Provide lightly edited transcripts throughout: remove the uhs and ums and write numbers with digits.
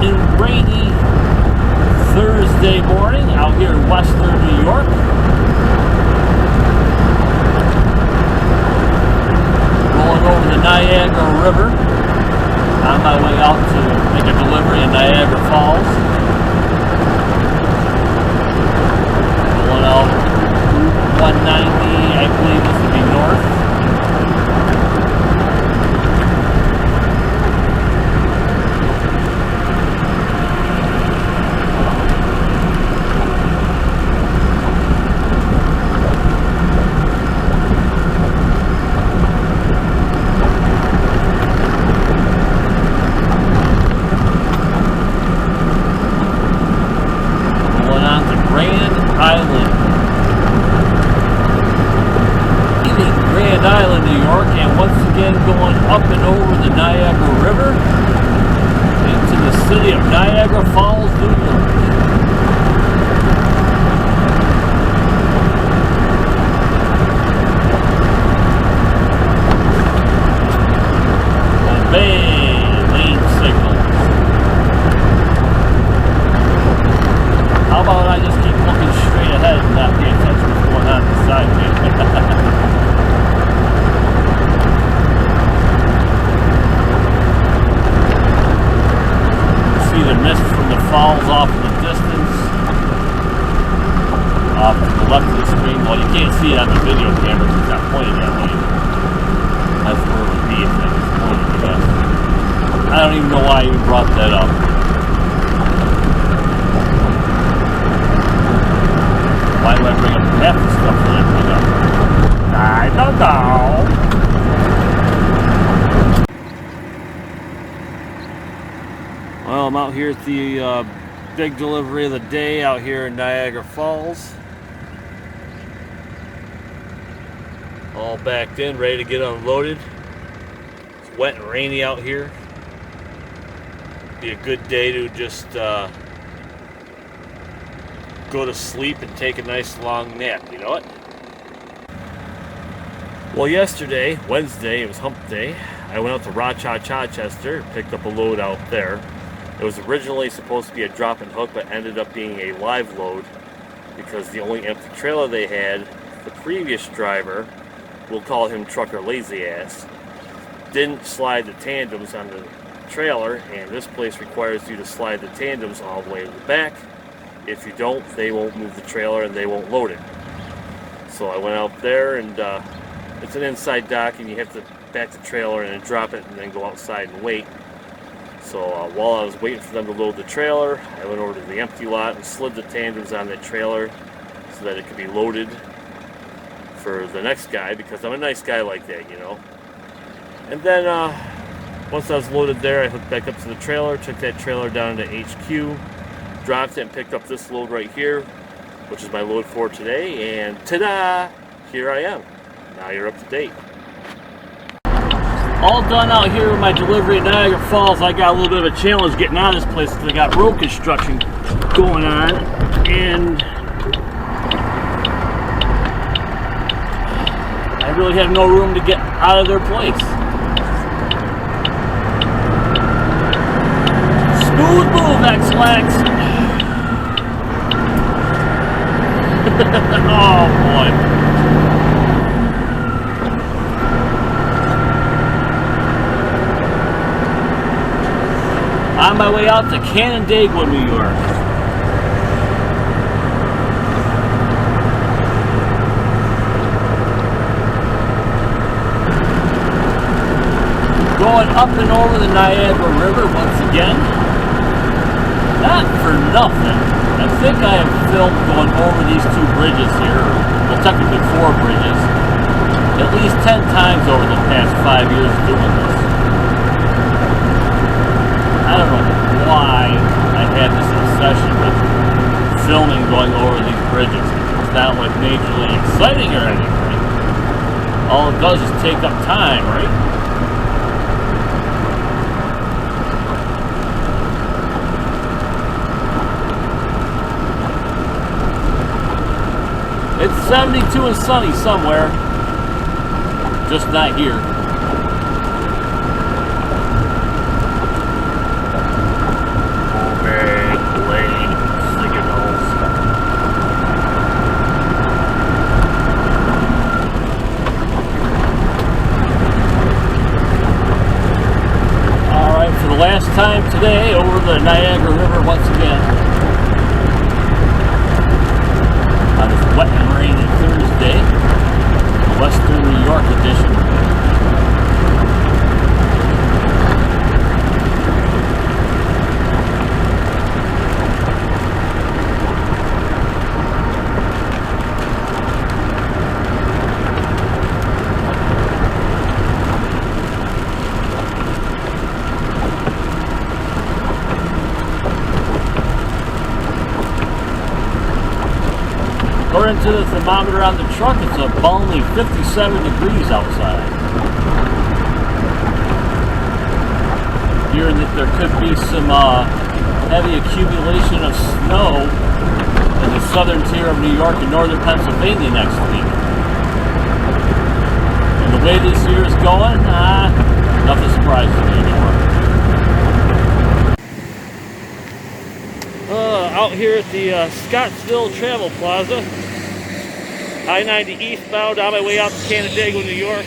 and rainy Thursday morning out here in western New York. Rolling over the Niagara River on my way out to make a delivery in Niagara Falls. Rolling out 190, I believe this would be north. Island, New York, and once again going up and over the Niagara River into the city of Niagara Falls, New York. Obey lane signals. How about I just keep looking straight ahead and not pay attention to what's going on beside me? The mist from the falls off in the distance, off to the left of the screen. Well, you can't see it on the video camera because it's not pointed that way. That's where it would be if that was pointed, I guess. I don't even know why I even brought that up. Why do I bring up half the stuff that I bring up? I don't know. Well, I'm out here at the big delivery of the day out here in Niagara Falls. All backed in, ready to get unloaded. It's wet and rainy out here. Be a good day to just go to sleep and take a nice long nap, you know what? Well, yesterday, Wednesday, it was hump day. I went out to Rochester, picked up a load out there. It was originally supposed to be a drop and hook, but ended up being a live load because the only empty trailer they had, the previous driver, we'll call him Trucker Lazy Ass, didn't slide the tandems on the trailer, and this place requires you to slide the tandems all the way to the back. If you don't, they won't move the trailer and they won't load it. So I went out there, and it's an inside dock, and you have to back the trailer and then drop it and then go outside and wait. So while I was waiting for them to load the trailer, I went over to the empty lot and slid the tandems on that trailer so that it could be loaded for the next guy, because I'm a nice guy like that, you know. And then once I was loaded there, I hooked back up to the trailer, took that trailer down to HQ, dropped it and picked up this load right here, which is my load for today, and ta-da! Here I am. Now you're up to date. All done out here with my delivery at Niagara Falls. I got a little bit of a challenge getting out of this place because I got road construction going on, and I really have no room to get out of their place. Smooth move, X-Lax. Oh boy. On my way out to Canandaigua, New York. Going up and over the Niagara River once again. Not for nothing. I think I have filmed going over these two bridges here, well, technically 4 bridges, at least 10 times over the past 5 years doing this. I don't know why I had this obsession with filming going over these bridges. It's not like majorly exciting or anything. All it does is take up time, right? It's 72 and sunny somewhere, just not here. the Niagara River once again on this wet and rainy Thursday, Western New York edition. According to the thermometer on the truck, it's a balmy 57 degrees outside. Hearing that there could be some heavy accumulation of snow in the southern tier of New York and northern Pennsylvania next week. And the way this year is going, nothing surprises me anymore. Out here at the Scottsville Travel Plaza, I-90 eastbound, on my way out to Canandaigua, New York.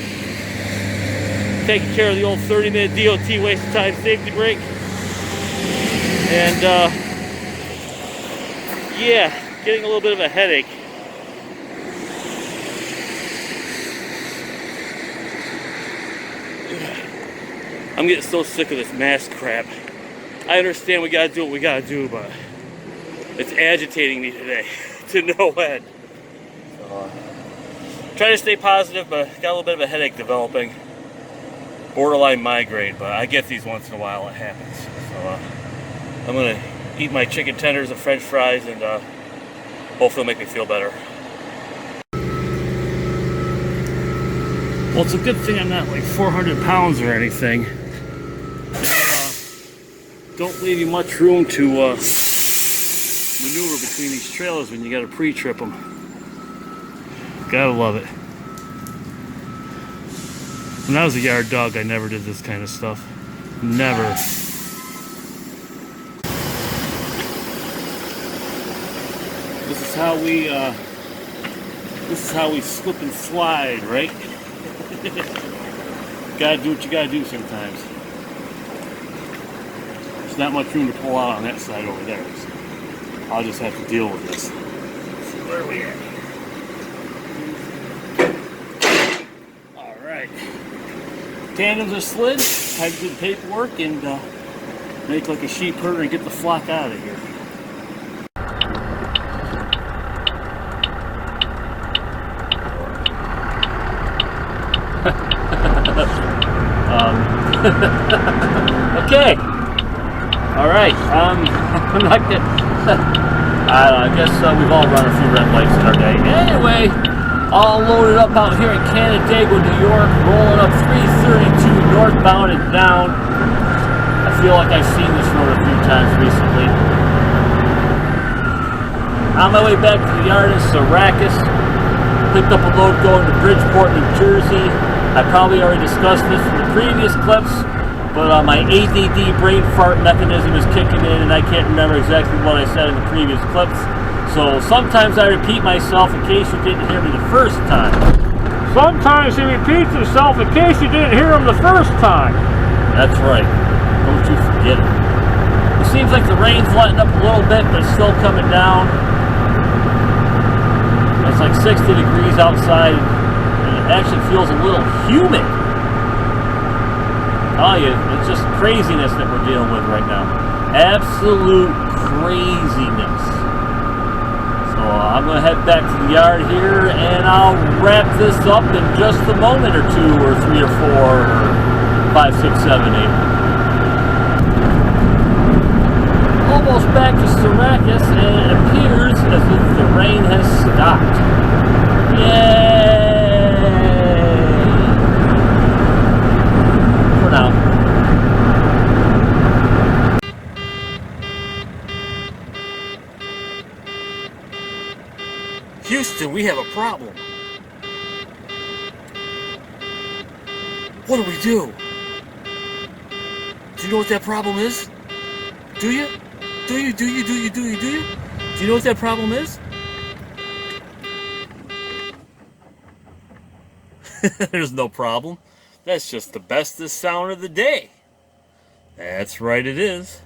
Taking care of the old 30-minute DOT waste of time safety brake. And, yeah, getting a little bit of a headache. I'm getting so sick of this mask crap. I understand we gotta do what we gotta do, but it's agitating me today to no end. So, trying to stay positive, but got a little bit of a headache developing. Borderline migraine, but I get these once in a while. It happens. So I'm gonna eat my chicken tenders and French fries, and hopefully it'll make me feel better. Well, it's a good thing I'm not like 400 pounds or anything. Don't leave you much room to maneuver between these trailers when you gotta pre-trip them. Gotta love it. When I was a yard dog, I never did this kind of stuff. Never. This is how we slip and slide, right? Gotta do what you gotta do sometimes. There's not much room to pull out on that side over there, so I'll just have to deal with this. So where are we at? Alright. Tandems are slid. Time to do the paperwork and make like a sheep herder and get the flock out of here. Okay. Alright, I'm not gonna, I guess we've all run a few red lights in our day. Anyway, all loaded up out here in Canandaigua, New York, rolling up 332 northbound and down. I feel like I've seen this road a few times recently. On my way back to the yard in Syracuse, picked up a load going to Bridgeport, New Jersey. I probably already discussed this in the previous clips, but my ADD brain fart mechanism is kicking in and I can't remember exactly what I said in the previous clips. So sometimes I repeat myself in case you didn't hear me the first time. Sometimes he repeats himself in case you didn't hear him the first time. That's right. Don't you forget it. It seems like the rain's letting up a little bit, but it's still coming down. It's like 60 degrees outside and it actually feels a little humid. Oh yeah, it's just craziness that we're dealing with right now. Absolute craziness. So I'm going to head back to the yard here and I'll wrap this up in just a moment or two or 3 or 4 or 5, 6, 7, 8. Almost back to Syracuse and it appears as if the rain has stopped. Yay! Now. Houston, we have a problem. What do we do? Do you know what that problem is? Do you? Do you? Do you? Do you? Do you? Do you? Do you know what that problem is? There's no problem. That's just the bestest sound of the day. That's right, it is.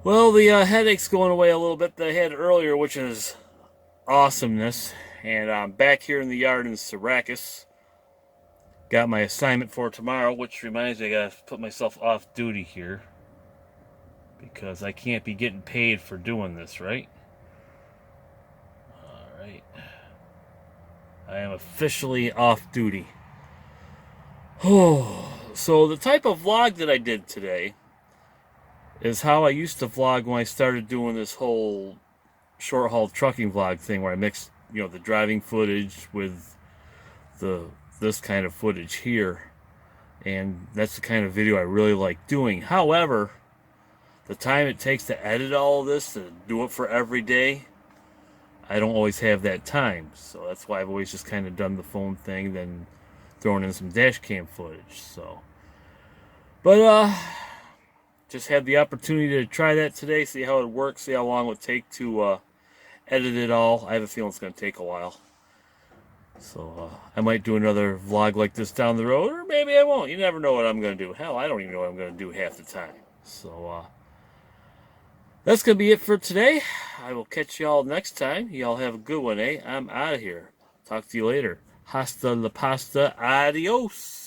Well, the headache's going away a little bit that I had earlier, which is awesomeness. And I'm back here in the yard in Syracuse. Got my assignment for tomorrow, which reminds me I gotta put myself off duty here. Because I can't be getting paid for doing this, right? Alright. I am officially off duty. Oh, so the type of vlog that I did today is how I used to vlog when I started doing this whole short haul trucking vlog thing, where I mixed, the driving footage with this kind of footage here, and that's the kind of video I really like doing. However, the time it takes to edit all of this, to do it for every day, I don't always have that time. So that's why I've always just kind of done the phone thing, then thrown in some dash cam footage. But just had the opportunity to try that today, see how it works, see how long it would take to edit it all. I have a feeling it's going to take a while. So I might do another vlog like this down the road, or maybe I won't. You never know what I'm going to do. Hell, I don't even know what I'm going to do half the time. So that's going to be it for today. I will catch y'all next time. Y'all have a good one, eh? I'm out of here. Talk to you later. Hasta la pasta. Adios.